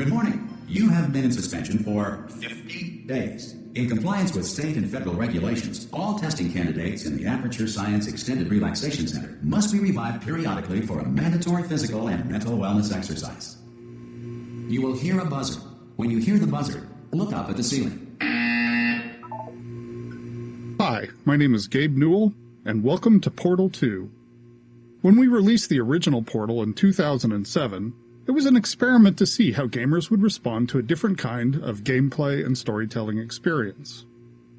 Good morning. You have been in suspension for 50 days. In compliance with state and federal regulations, all testing candidates in the Aperture Science Extended Relaxation Center must be revived periodically for a mandatory physical and mental wellness exercise. You will hear a buzzer. When you hear the buzzer, look up at the ceiling. Hi, my name is Gabe Newell, and welcome to Portal 2. When we released the original Portal in 2007, it was an experiment to see how gamers would respond to a different kind of gameplay and storytelling experience.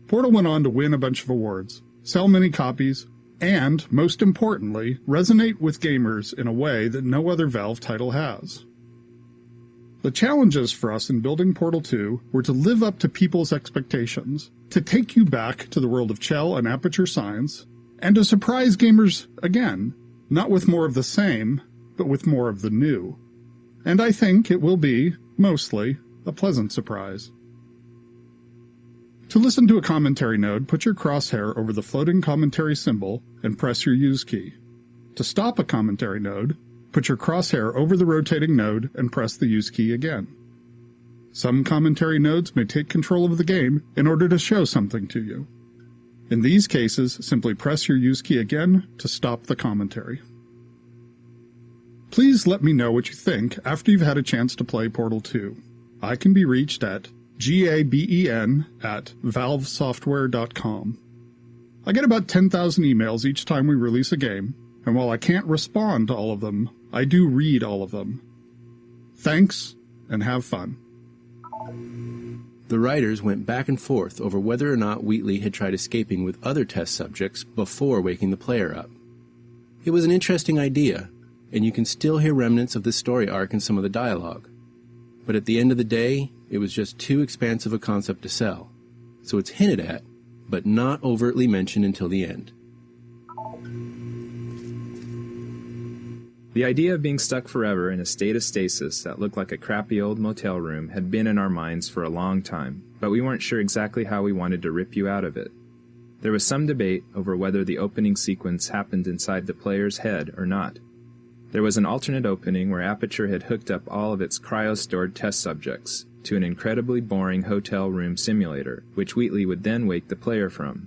Portal went on to win a bunch of awards, sell many copies, and, most importantly, resonate with gamers in a way that no other Valve title has. The challenges for us in building Portal 2 were to live up to people's expectations, to take you back to the world of Chell and Aperture Science, and to surprise gamers again, not with more of the same, but with more of the new. And I think it will be, mostly, a pleasant surprise. To listen to a commentary node, put your crosshair over the floating commentary symbol and press your use key. To stop a commentary node, put your crosshair over the rotating node and press the use key again. Some commentary nodes may take control of the game in order to show something to you. In these cases, simply press your use key again to stop the commentary. Please let me know what you think after you've had a chance to play Portal 2. I can be reached at gaben@valvesoftware.com. I get about 10,000 emails each time we release a game, and while I can't respond to all of them, I do read all of them. Thanks, and have fun. The writers went back and forth over whether or not Wheatley had tried escaping with other test subjects before waking the player up. It was an interesting idea, and you can still hear remnants of this story arc in some of the dialogue. But at the end of the day, it was just too expansive a concept to sell, so it's hinted at, but not overtly mentioned until the end. The idea of being stuck forever in a state of stasis that looked like a crappy old motel room had been in our minds for a long time, but we weren't sure exactly how we wanted to rip you out of it. There was some debate over whether the opening sequence happened inside the player's head or not. There was an alternate opening where Aperture had hooked up all of its cryo-stored test subjects to an incredibly boring hotel room simulator, which Wheatley would then wake the player from.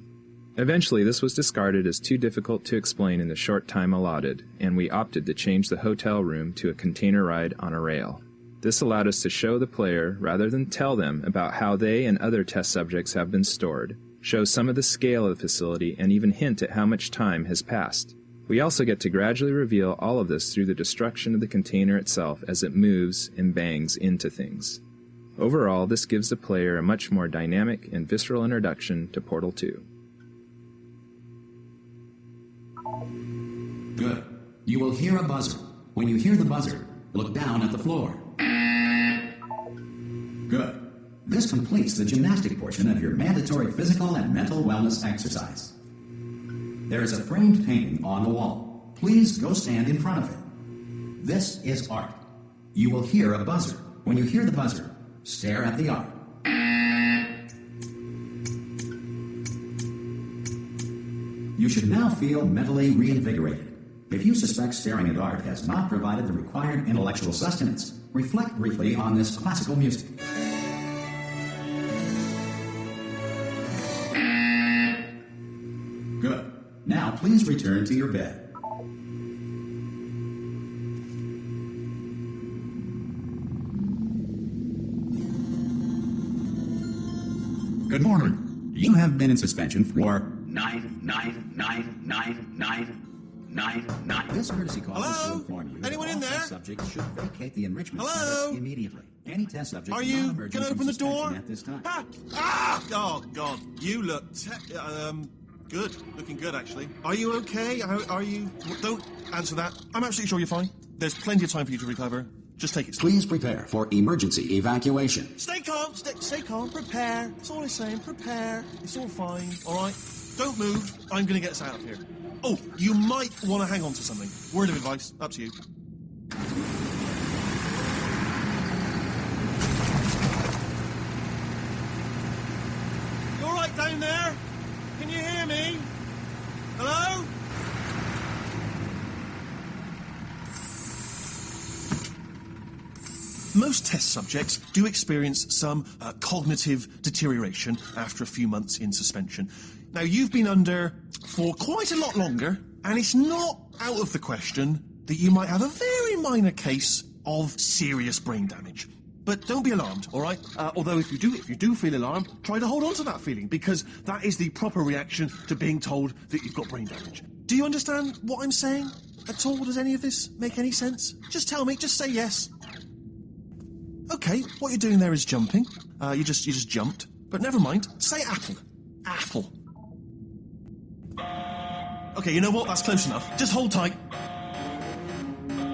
Eventually, this was discarded as too difficult to explain in the short time allotted, and we opted to change the hotel room to a container ride on a rail. This allowed us to show the player, rather than tell them about how they and other test subjects have been stored, show some of the scale of the facility, and even hint at how much time has passed. We also get to gradually reveal all of this through the destruction of the container itself as it moves and bangs into things. Overall, this gives the player a much more dynamic and visceral introduction to Portal 2. Good. You will hear a buzzer. When you hear the buzzer, look down at the floor. Good. This completes the gymnastic portion of your mandatory physical and mental wellness exercise. There is a framed painting on the wall. Please go stand in front of it. This is art. You will hear a buzzer. When you hear the buzzer, stare at the art. You should now feel mentally reinvigorated. If you suspect staring at art has not provided the required intellectual sustenance, reflect briefly on this classical music. Good. Now please return to your bed. Good morning. You have been in suspension for 9999999. This courtesy call is to inform you Anyone that in all there? test subjects should vacate the enrichment Hello? center immediately. Any test subject Are you going gonna open the door? at this time. Oh God, you look good. Looking good, actually. Are you okay? Are you? Don't answer that. I'm absolutely sure you're fine. There's plenty of time for you to recover. Just take it slow. Please prepare for emergency evacuation. Stay calm. Stay calm. Prepare. That's all I'm saying. Prepare. It's all fine. All right. Don't move. I'm gonna get us out of here. Oh, you might want to hang on to something. Word of advice. Up to you. You all right down there? Can you hear me? Hello? Most test subjects do experience some cognitive deterioration after a few months in suspension. Now, you've been under for quite a lot longer, and it's not out of the question that you might have a very minor case of serious brain damage. But don't be alarmed, all right? Although if you do feel alarmed, try to hold on to that feeling, because that is the proper reaction to being told that you've got brain damage. Do you understand what I'm saying at all? Does any of this make any sense? Just tell me, just say yes. Okay, what you're doing there is jumping. You just jumped. But never mind, say apple. Apple. Okay, you know what? That's close enough. Just hold tight.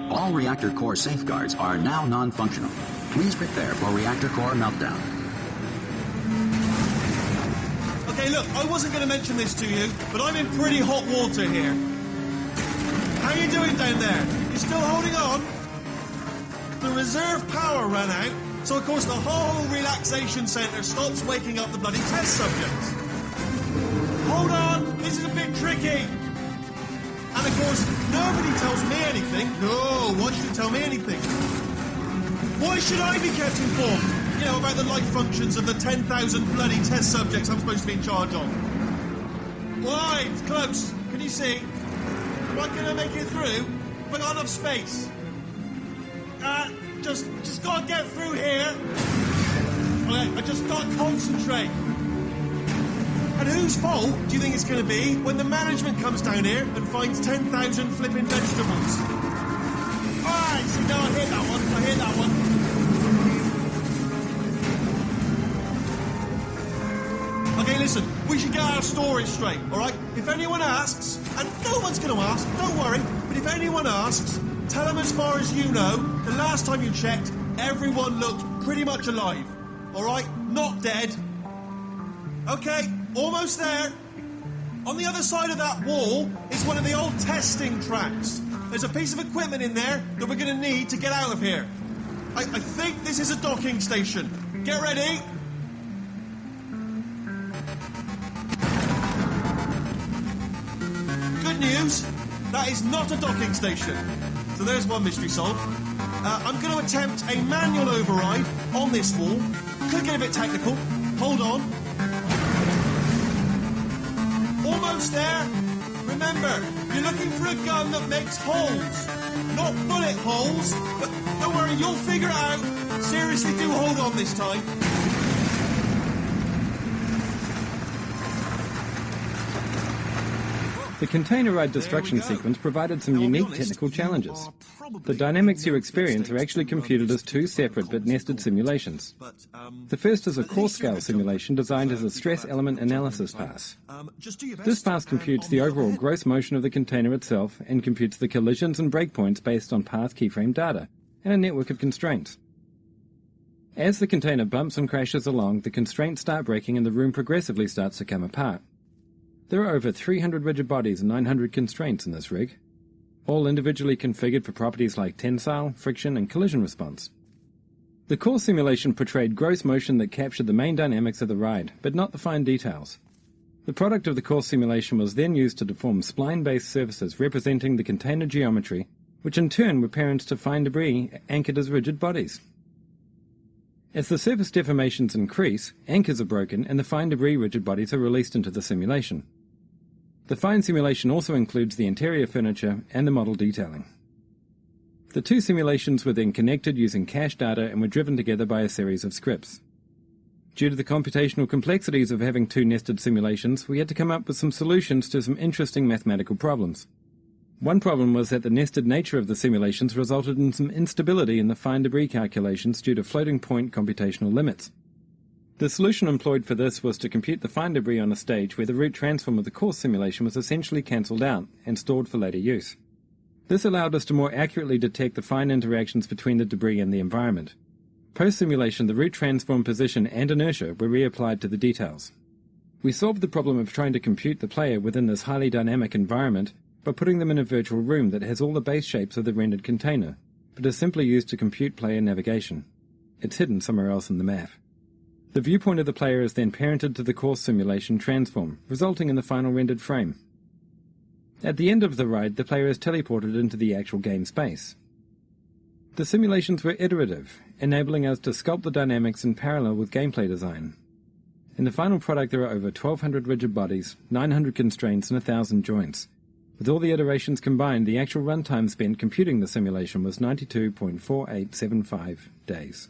All reactor core safeguards are now non-functional. Please prepare for reactor core meltdown. Okay, look, I wasn't going to mention this to you, but I'm in pretty hot water here. How you doing down there? You still holding on? The reserve power ran out, so of course the whole relaxation centre stops waking up the bloody test subjects. Hold on, this is a bit tricky. And of course, nobody tells me anything. No, why should you tell me anything? Why should I be kept informed? You know, about the life functions of the 10,000 bloody test subjects I'm supposed to be in charge of. Why? It's close. Can you see? Am I going to make it through? Have I got enough space? Just gotta get through here. Okay, I just gotta concentrate. And whose fault do you think it's going to be when the management comes down here and finds 10,000 flipping vegetables? Alright, see, now I hear that one. Okay, listen, we should get our story straight, alright? If anyone asks, and no one's going to ask, don't worry, but if anyone asks, tell them as far as you know, the last time you checked, everyone looked pretty much alive, alright? Not dead. Okay, almost there. On the other side of that wall is one of the old testing tracks. There's a piece of equipment in there that we're going to need to get out of here. I think this is a docking station. Get ready. Good news, that is not a docking station. So there's one mystery solved. I'm going to attempt a manual override on this wall. Could get a bit technical. Hold on. Almost there. Remember, you're looking for a gun that makes holes. Not bullet holes, but don't worry, you'll figure it out. Seriously, do hold on this time. The container ride destruction sequence provided some unique technical challenges. The dynamics you experience are actually computed as two separate but nested simulations. The first is a core-scale simulation designed as a stress element analysis pass. This pass computes the overall gross motion of the container itself and computes the collisions and breakpoints based on path keyframe data and a network of constraints. As the container bumps and crashes along, the constraints start breaking and the room progressively starts to come apart. There are over 300 rigid bodies and 900 constraints in this rig, all individually configured for properties like tensile, friction, and collision response. The core simulation portrayed gross motion that captured the main dynamics of the ride, but not the fine details. The product of the core simulation was then used to deform spline-based surfaces representing the container geometry, which in turn were parents to fine debris anchored as rigid bodies. As the surface deformations increase, anchors are broken and the fine debris rigid bodies are released into the simulation. The fine simulation also includes the interior furniture and the model detailing. The two simulations were then connected using cache data and were driven together by a series of scripts. Due to the computational complexities of having two nested simulations, we had to come up with some solutions to some interesting mathematical problems. One problem was that the nested nature of the simulations resulted in some instability in the fine debris calculations due to floating point computational limits. The solution employed for this was to compute the fine debris on a stage where the root transform of the core simulation was essentially cancelled out and stored for later use. This allowed us to more accurately detect the fine interactions between the debris and the environment. Post-simulation, the root transform position and inertia were reapplied to the details. We solved the problem of trying to compute the player within this highly dynamic environment by putting them in a virtual room that has all the base shapes of the rendered container, but is simply used to compute player navigation. It's hidden somewhere else in the map. The viewpoint of the player is then parented to the course simulation transform, resulting in the final rendered frame. At the end of the ride, the player is teleported into the actual game space. The simulations were iterative, enabling us to sculpt the dynamics in parallel with gameplay design. In the final product there are over 1,200 rigid bodies, 900 constraints and 1,000 joints. With all the iterations combined, the actual runtime spent computing the simulation was 92.4875 days.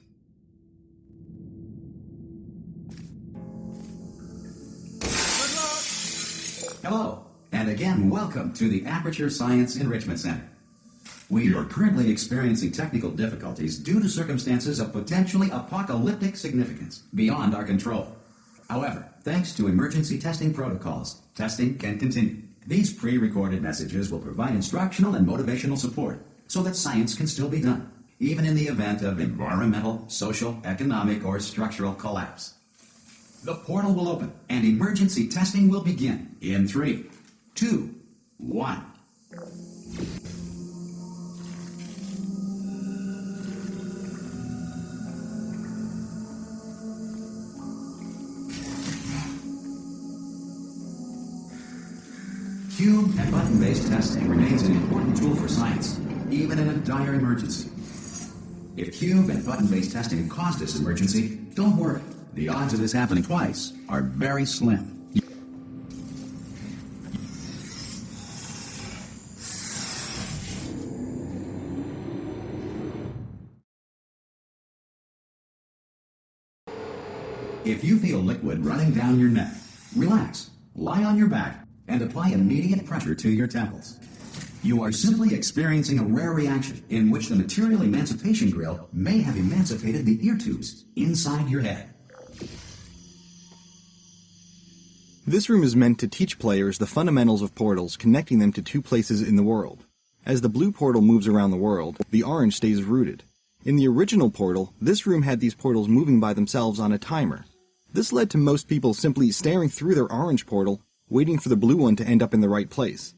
Hello, and again, welcome to the Aperture Science Enrichment Center. We are currently experiencing technical difficulties due to circumstances of potentially apocalyptic significance beyond our control. However, thanks to emergency testing protocols, testing can continue. These pre-recorded messages will provide instructional and motivational support so that science can still be done, even in the event of environmental, social, economic, or structural collapse. The portal will open, and emergency testing will begin in 3, 2, 1. Cube and button-based testing remains an important tool for science, even in a dire emergency. If cube and button-based testing caused this emergency, don't worry. The odds of this happening twice are very slim. If you feel liquid running down your neck, relax, lie on your back, and apply immediate pressure to your temples. You are simply experiencing a rare reaction in which the material emancipation grill may have emancipated the ear tubes inside your head. This room is meant to teach players the fundamentals of portals, connecting them to two places in the world. As the blue portal moves around the world, the orange stays rooted. In the original portal, this room had these portals moving by themselves on a timer. This led to most people simply staring through their orange portal, waiting for the blue one to end up in the right place.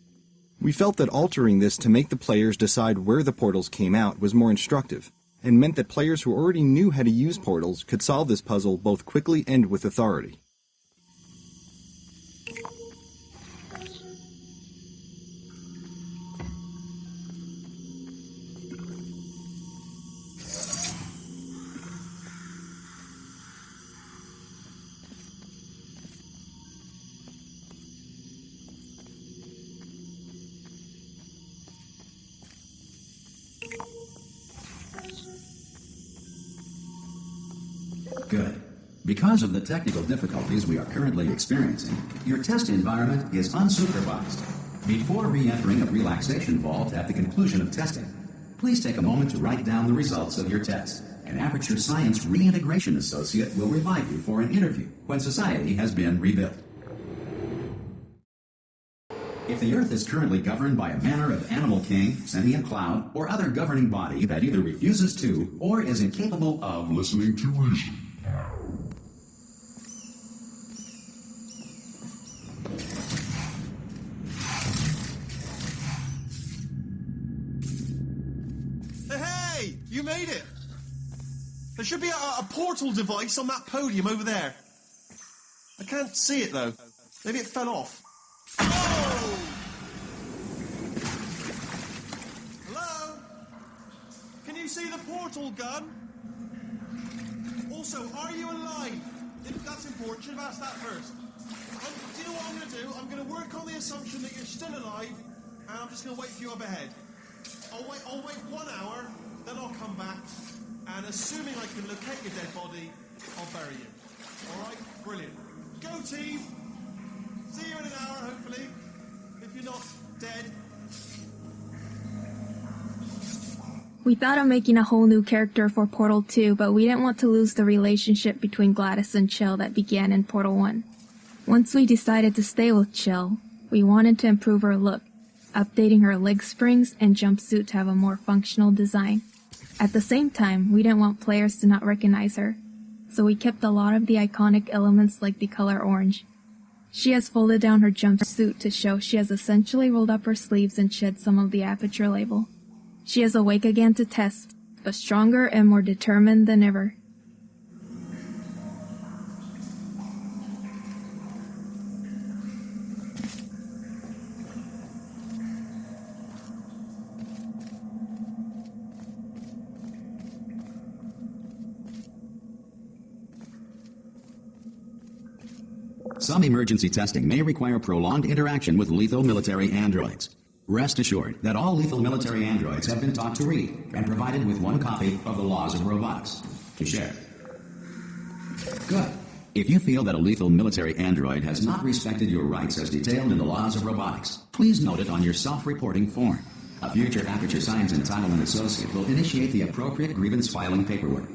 We felt that altering this to make the players decide where the portals came out was more instructive, and meant that players who already knew how to use portals could solve this puzzle both quickly and with authority. Good. Because of the technical difficulties we are currently experiencing, your test environment is unsupervised. Before re-entering a relaxation vault at the conclusion of testing, please take a moment to write down the results of your test. An Aperture Science Reintegration Associate will revive you for an interview when society has been rebuilt. If the Earth is currently governed by a manner of animal king, sentient cloud, or other governing body that either refuses to or is incapable of listening to reason, Hey! You made it! There should be a portal device on that podium over there. I can't see it though. Maybe it fell off. Oh! Hello? Can you see the portal gun? Also, are you alive? That's important. Should have asked that first. Do you know what I'm going to do? I'm going to work on the assumption that you're still alive, and I'm just going to wait for you up ahead. I'll wait 1 hour, then I'll come back, and assuming I can locate your dead body, I'll bury you. Alright? Brilliant. Go team! See you in an hour, hopefully, if you're not dead. We thought of making a whole new character for Portal 2, but we didn't want to lose the relationship between Gladys and Chill that began in Portal 1. Once we decided to stay with Chill, we wanted to improve her look, updating her leg springs and jumpsuit to have a more functional design. At the same time, we didn't want players to not recognize her, so we kept a lot of the iconic elements like the color orange. She has folded down her jumpsuit to show she has essentially rolled up her sleeves and shed some of the Aperture label. She is awake again to test, but stronger and more determined than ever. Some emergency testing may require prolonged interaction with lethal military androids. Rest assured that all lethal military androids have been taught to read and provided with one copy of the Laws of Robotics to share. Good. If you feel that a lethal military android has not respected your rights as detailed in the Laws of Robotics, please note it on your self-reporting form. A future Aperture Science Entitlement Associate will initiate the appropriate grievance filing paperwork.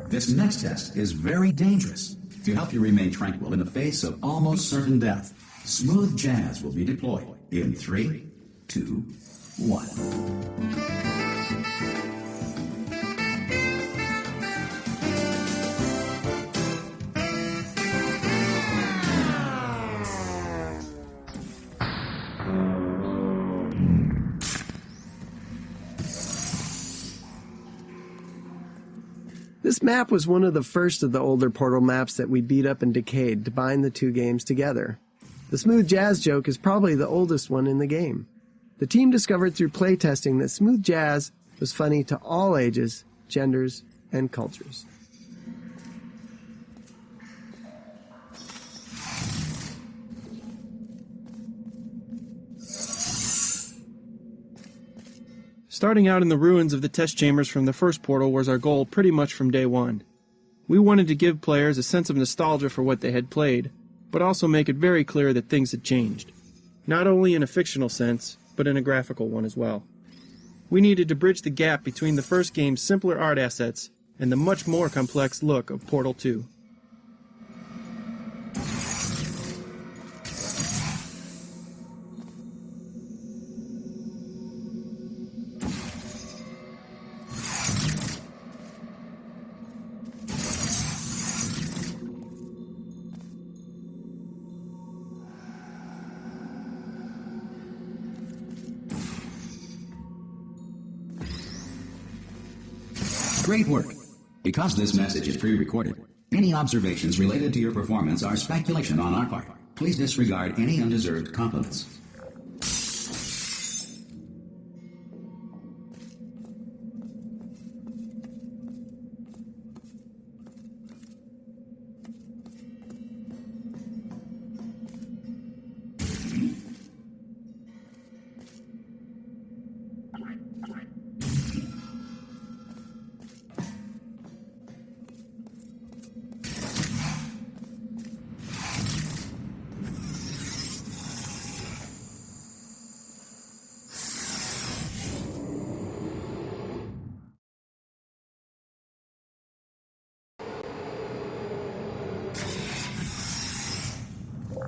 This next test is very dangerous. To help you remain tranquil in the face of almost certain death, smooth jazz will be deployed in 3, 2, 1. This map was one of the first of the older Portal maps that we beat up and decayed to bind the two games together. The smooth jazz joke is probably the oldest one in the game. The team discovered through playtesting that smooth jazz was funny to all ages, genders, and cultures. Starting out in the ruins of the test chambers from the first Portal was our goal pretty much from day one. We wanted to give players a sense of nostalgia for what they had played, but also make it very clear that things had changed. Not only in a fictional sense, but in a graphical one as well. We needed to bridge the gap between the first game's simpler art assets and the much more complex look of Portal 2. Great work. Because this message is pre-recorded, any observations related to your performance are speculation on our part. Please disregard any undeserved compliments.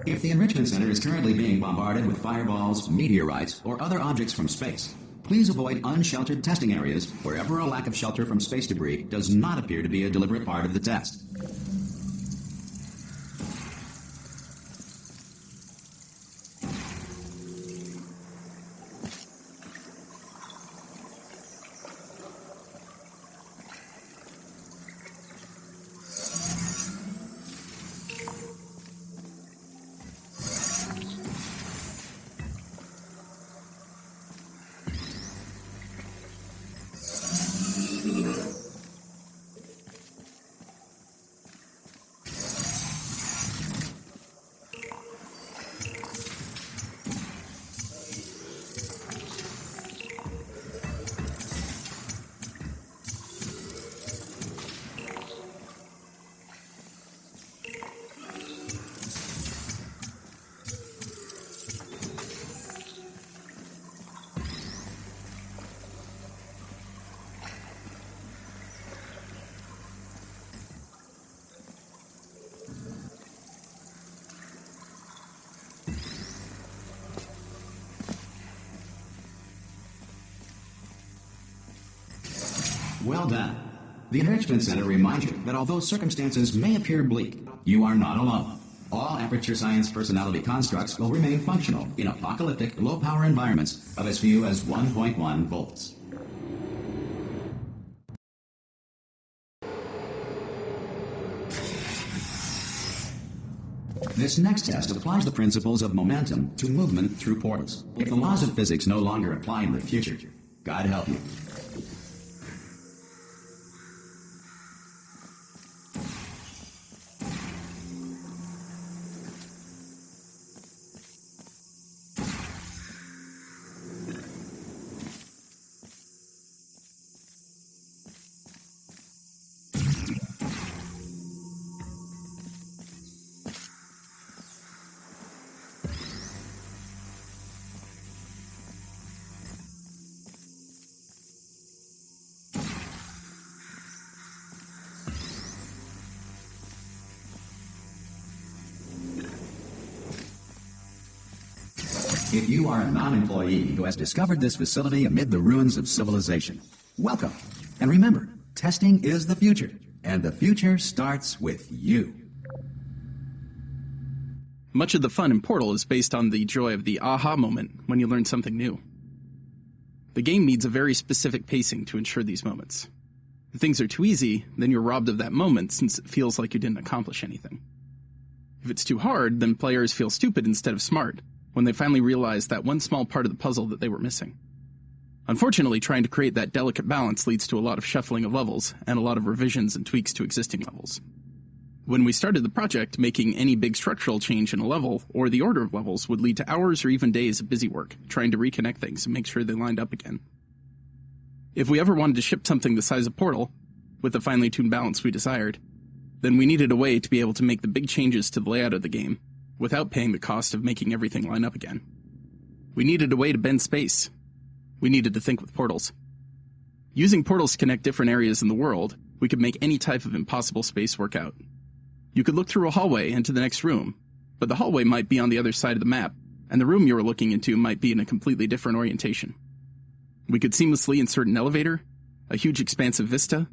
If the Enrichment Center is currently being bombarded with fireballs, meteorites, or other objects from space, please avoid unsheltered testing areas wherever a lack of shelter from space debris does not appear to be a deliberate part of the test. Well done. The Enrichment Center reminds you that although circumstances may appear bleak, you are not alone. All Aperture Science personality constructs will remain functional in apocalyptic, low-power environments of as few as 1.1 volts. This next test applies the principles of momentum to movement through portals. If the laws of physics no longer apply in the future, God help you. If you are a non-employee who has discovered this facility amid the ruins of civilization, welcome. And remember, testing is the future, and the future starts with you. Much of the fun in Portal is based on the joy of the aha moment when you learn something new. The game needs a very specific pacing to ensure these moments. If things are too easy, then you're robbed of that moment since it feels like you didn't accomplish anything. If it's too hard, then players feel stupid instead of smart when they finally realize that one small part of the puzzle that they were missing. Unfortunately, trying to create that delicate balance leads to a lot of shuffling of levels and a lot of revisions and tweaks to existing levels. When we started the project, making any big structural change in a level, or the order of levels, would lead to hours or even days of busy work, trying to reconnect things and make sure they lined up again. If we ever wanted to ship something the size of Portal, with the finely tuned balance we desired, then we needed a way to be able to make the big changes to the layout of the game, without paying the cost of making everything line up again. We needed a way to bend space. We needed to think with portals. Using portals to connect different areas in the world, we could make any type of impossible space work out. You could look through a hallway into the next room, but the hallway might be on the other side of the map, and the room you were looking into might be in a completely different orientation. We could seamlessly insert an elevator, a huge expansive vista,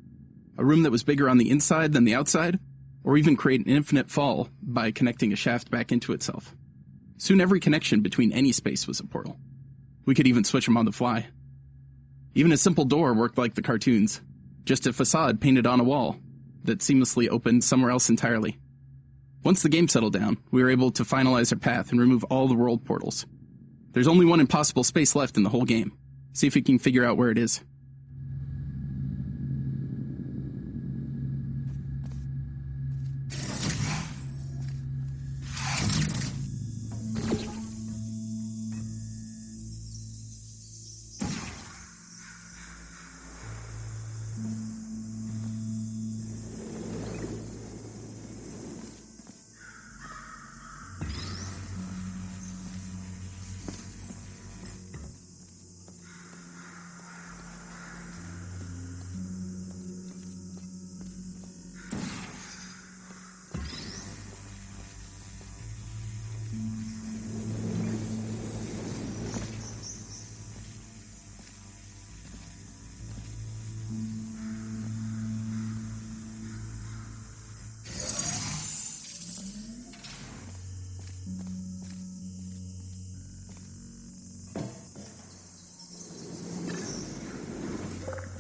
a room that was bigger on the inside than the outside, or even create an infinite fall by connecting a shaft back into itself. Soon every connection between any space was a portal. We could even switch them on the fly. Even a simple door worked like the cartoons, just a facade painted on a wall that seamlessly opened somewhere else entirely. Once the game settled down, we were able to finalize our path and remove all the world portals. There's only one impossible space left in the whole game. See if we can figure out where it is.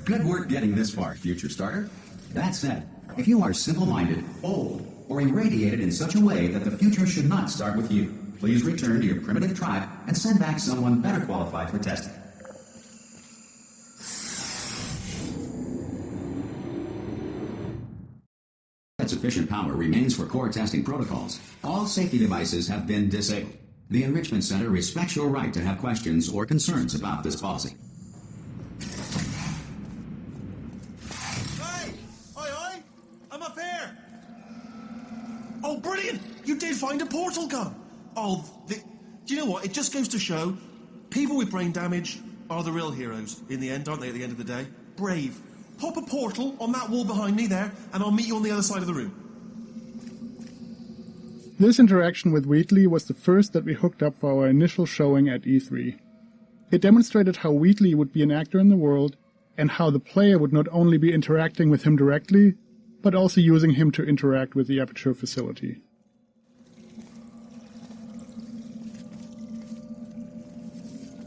Good work getting this far, future starter. That said, if you are simple-minded, old, or irradiated in such a way that the future should not start with you, please return to your primitive tribe and send back someone better qualified for testing. Sufficient power remains for core testing protocols. All safety devices have been disabled. The Enrichment Center respects your right to have questions or concerns about this policy. Hey! Oi! I'm up here! Oh, brilliant! You did find a portal gun! Oh, do you know what? It just goes to show people with brain damage are the real heroes in the end, aren't they, at the end of the day? Brave. Pop a portal on that wall behind me there, and I'll meet you on the other side of the room. This interaction with Wheatley was the first that we hooked up for our initial showing at E3. It demonstrated how Wheatley would be an actor in the world, and how the player would not only be interacting with him directly, but also using him to interact with the Aperture facility.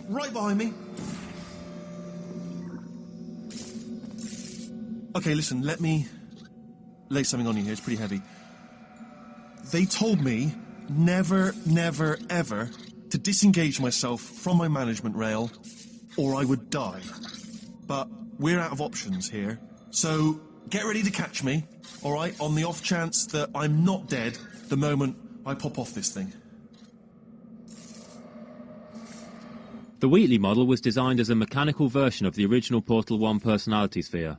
Right behind me. Okay, listen, let me lay something on you here. It's pretty heavy. They told me never, never, ever to disengage myself from my management rail, or I would die. But we're out of options here, so get ready to catch me, alright, on the off chance that I'm not dead the moment I pop off this thing. The Wheatley model was designed as a mechanical version of the original Portal 1 personality sphere.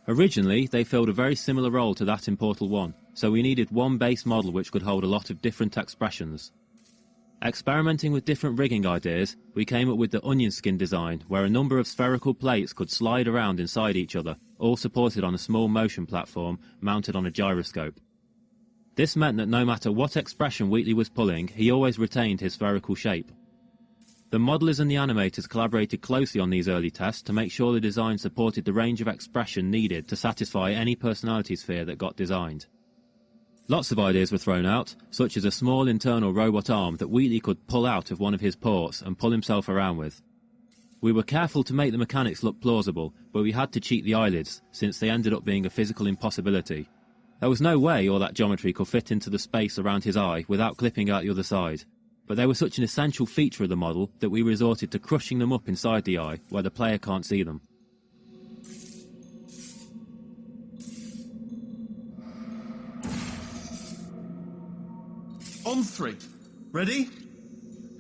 Originally, they filled a very similar role to that in Portal 1, so we needed one base model which could hold a lot of different expressions. Experimenting with different rigging ideas, we came up with the onion skin design, where a number of spherical plates could slide around inside each other, all supported on a small motion platform mounted on a gyroscope. This meant that no matter what expression Wheatley was pulling, he always retained his spherical shape. The modelers and the animators collaborated closely on these early tests to make sure the design supported the range of expression needed to satisfy any personality sphere that got designed. Lots of ideas were thrown out, such as a small internal robot arm that Wheatley could pull out of one of his ports and pull himself around with. We were careful to make the mechanics look plausible, but we had to cheat the eyelids, since they ended up being a physical impossibility. There was no way all that geometry could fit into the space around his eye without clipping out the other side. But they were such an essential feature of the model that we resorted to crushing them up inside the eye, where the player can't see them. On 3. Ready?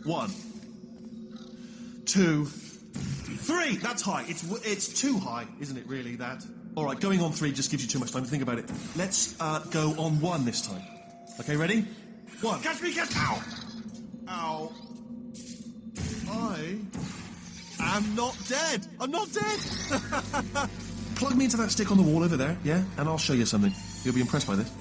1, 2, 3. That's high. It's too high, isn't it, really, that? All right, going on 3 just gives you too much time to think about it. Let's go on 1 this time. Okay, ready? 1. Catch me, catch... Ow! Ow. I am not dead. I'm not dead. Plug me into that stick on the wall over there, yeah? And I'll show you something. You'll be impressed by this.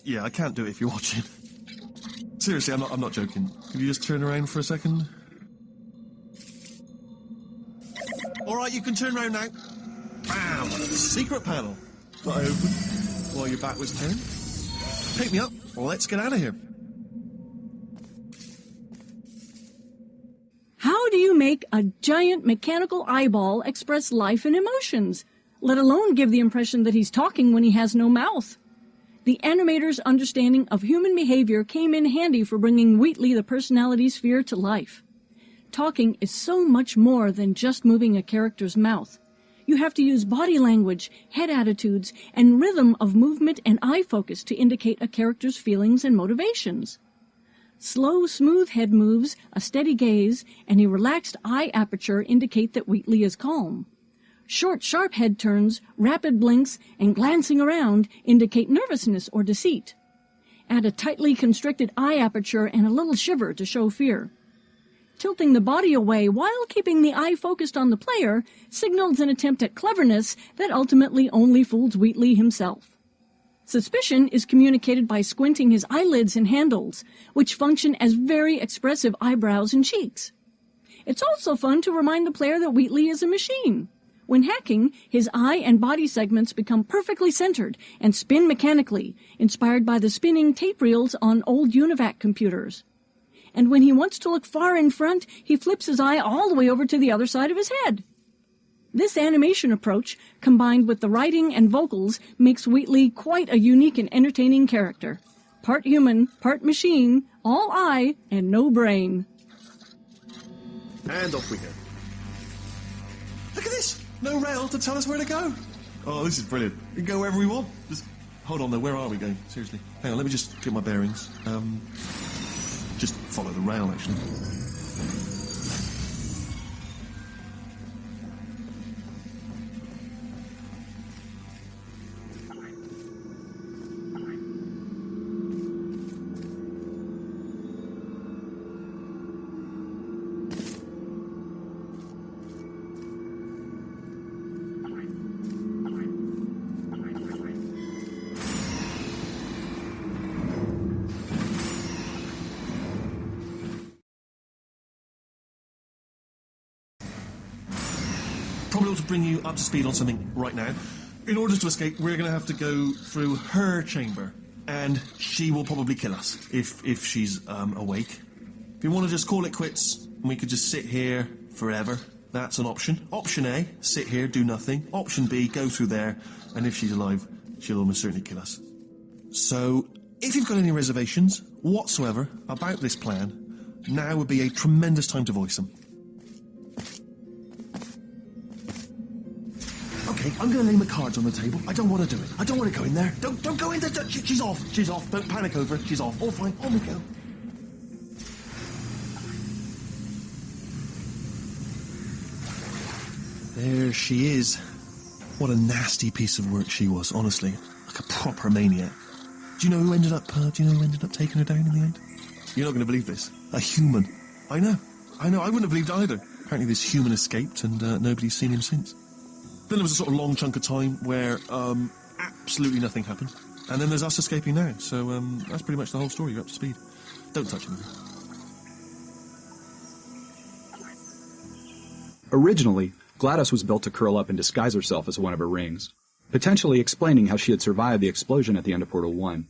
Yeah, I can't do it if you're watching. Seriously, I'm not joking. Can you just turn around for a second? All right, you can turn around now. Bam! Secret panel. That I opened while your back was turned. Pick me up. Let's get out of here. How do you make a giant mechanical eyeball express life and emotions, let alone give the impression that he's talking when he has no mouth? The animator's understanding of human behavior came in handy for bringing Wheatley the personality sphere to life. Talking is so much more than just moving a character's mouth. You have to use body language, head attitudes, and rhythm of movement and eye focus to indicate a character's feelings and motivations. Slow, smooth head moves, a steady gaze, and a relaxed eye aperture indicate that Wheatley is calm. Short, sharp head turns, rapid blinks, and glancing around indicate nervousness or deceit. Add a tightly constricted eye aperture and a little shiver to show fear. Tilting the body away while keeping the eye focused on the player signals an attempt at cleverness that ultimately only fools Wheatley himself. Suspicion is communicated by squinting his eyelids and handles, which function as very expressive eyebrows and cheeks. It's also fun to remind the player that Wheatley is a machine. When hacking, his eye and body segments become perfectly centered and spin mechanically, inspired by the spinning tape reels on old UNIVAC computers. And when he wants to look far in front, he flips his eye all the way over to the other side of his head. This animation approach, combined with the writing and vocals, makes Wheatley quite a unique and entertaining character. Part human, part machine, all eye, and no brain. And off we go. Look at this! No rail to tell us where to go. Oh, this is brilliant. We can go wherever we want. Just hold on though, where are we going? Seriously. Hang on, let me just get my bearings. Just follow the rail, actually. Probably ought to bring you up to speed on something right now. In order to escape, we're going to have to go through her chamber, and she will probably kill us if she's awake. If you want to just call it quits, and we could just sit here forever, That's an option. Option A, sit here, do nothing. Option B, go through there, and if she's alive, she'll almost certainly kill us. So, if you've got any reservations whatsoever about this plan, now would be a tremendous time to voice them. Okay, I'm going to lay my cards on the table. I don't want to do it. I don't want to go in there. Don't go in there. She's off. She's off. Don't panic over it. She's off. All fine. On we go. There she is. What a nasty piece of work she was, honestly. Like a proper maniac. Do you know who ended up taking her down in the end? You're not going to believe this. A human. I know. I wouldn't have believed either. Apparently this human escaped and nobody's seen him since. Then there was a sort of long chunk of time where absolutely nothing happened. And then there's us escaping now. So that's pretty much the whole story. You're up to speed. Don't touch anything. Originally, GLaDOS was built to curl up and disguise herself as one of her rings, potentially explaining how she had survived the explosion at the end of Portal 1.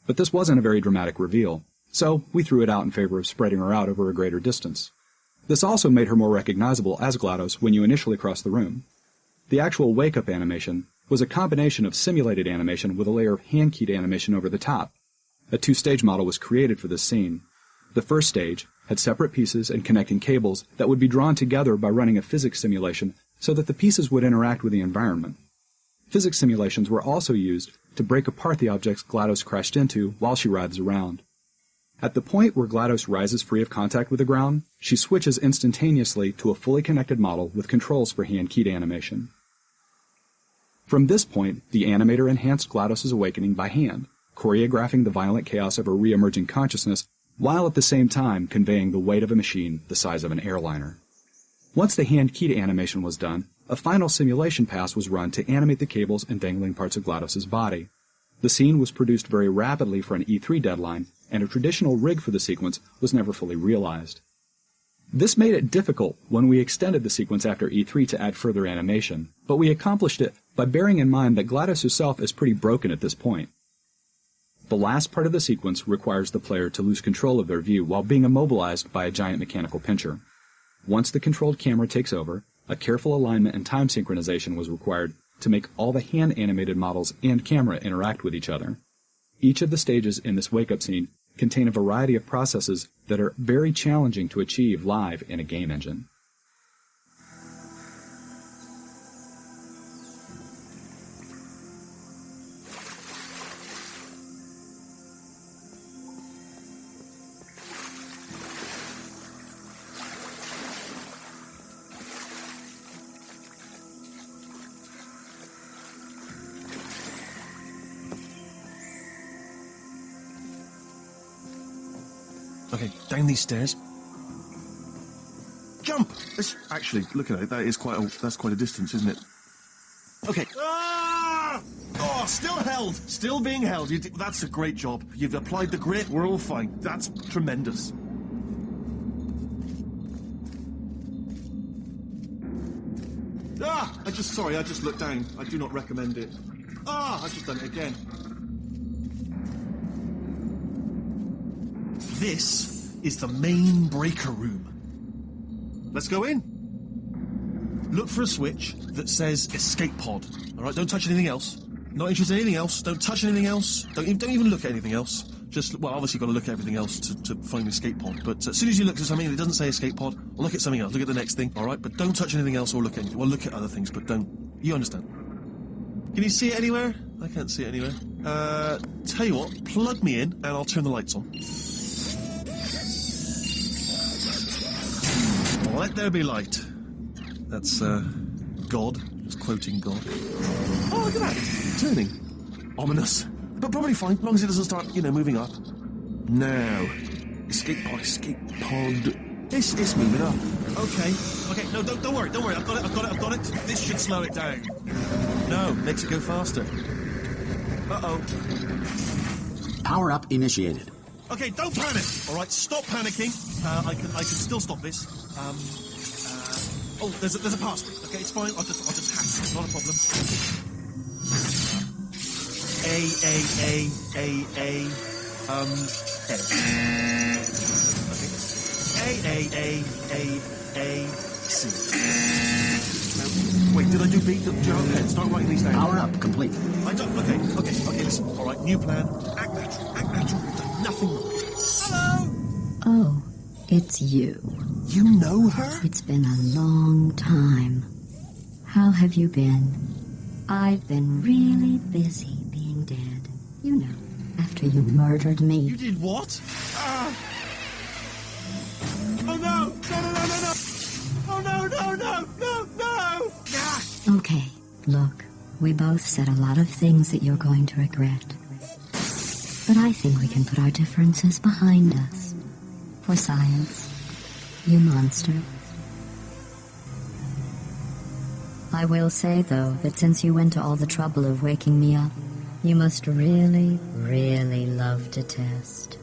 But this wasn't a very dramatic reveal, so we threw it out in favor of spreading her out over a greater distance. This also made her more recognizable as GLaDOS when you initially crossed the room. The actual wake-up animation was a combination of simulated animation with a layer of hand-keyed animation over the top. A two-stage model was created for this scene. The first stage had separate pieces and connecting cables that would be drawn together by running a physics simulation so that the pieces would interact with the environment. Physics simulations were also used to break apart the objects GLaDOS crashed into while she writhes around. At the point where GLaDOS rises free of contact with the ground, she switches instantaneously to a fully connected model with controls for hand-keyed animation. From this point, the animator enhanced GLaDOS's awakening by hand, choreographing the violent chaos of her re-emerging consciousness while at the same time conveying the weight of a machine the size of an airliner. Once the hand-keyed animation was done, a final simulation pass was run to animate the cables and dangling parts of GLaDOS's body. The scene was produced very rapidly for an E3 deadline, and a traditional rig for the sequence was never fully realized. This made it difficult when we extended the sequence after E3 to add further animation, but we accomplished it by bearing in mind that GLaDOS herself is pretty broken at this point. The last part of the sequence requires the player to lose control of their view while being immobilized by a giant mechanical pincher. Once the controlled camera takes over, a careful alignment and time synchronization was required to make all the hand-animated models and camera interact with each other. Each of the stages in this wake-up scene contain a variety of processes that are very challenging to achieve live in a game engine. Okay, down these stairs. Jump! Actually, look at it. That's quite a distance, isn't it? Okay. Ah! Oh, still held. Still being held. That's a great job. You've applied the grit. We're all fine. That's tremendous. Ah! I just looked down. I do not recommend it. Ah! I've just done it again. This is the main breaker room. Let's go in. Look for a switch that says escape pod. All right, don't touch anything else. Not interested in anything else. Don't touch anything else. Don't even look at anything else. Well, obviously you've got to look at everything else to find the escape pod. But as soon as you look at something that doesn't say escape pod, look at something else. Look at the next thing. All right, but don't touch anything else or look at anything. Well, look at other things, but don't. You understand? Can you see it anywhere? I can't see it anywhere. Tell you what, plug me in and I'll turn the lights on. Let there be light. That's, God. Just quoting God. Oh, look at that. It's turning. Ominous. But probably fine, as long as it doesn't start, moving up. Now. Escape pod. It's moving up. Okay, no, don't worry. I've got it. This should slow it down. No, makes it go faster. Uh-oh. Power up initiated. Okay, don't panic. All right, stop panicking. I can still stop this. There's a password. Okay, it's fine. I'll just hack it. It's not a problem. Wait, did I do beat the jar heads? Start writing these down. Power up, complete. I don't. Okay, listen. All right, new plan. Act natural. You've done nothing wrong. Hello. Oh, it's you. You know her? It's been a long time. How have you been? I've been really busy being dead. You know, after you murdered me. You did what? Oh no! No! Oh no! Okay, look, we both said a lot of things that you're going to regret. But I think we can put our differences behind us. For science, you monster. I will say, though, that since you went to all the trouble of waking me up, you must really, really love to test.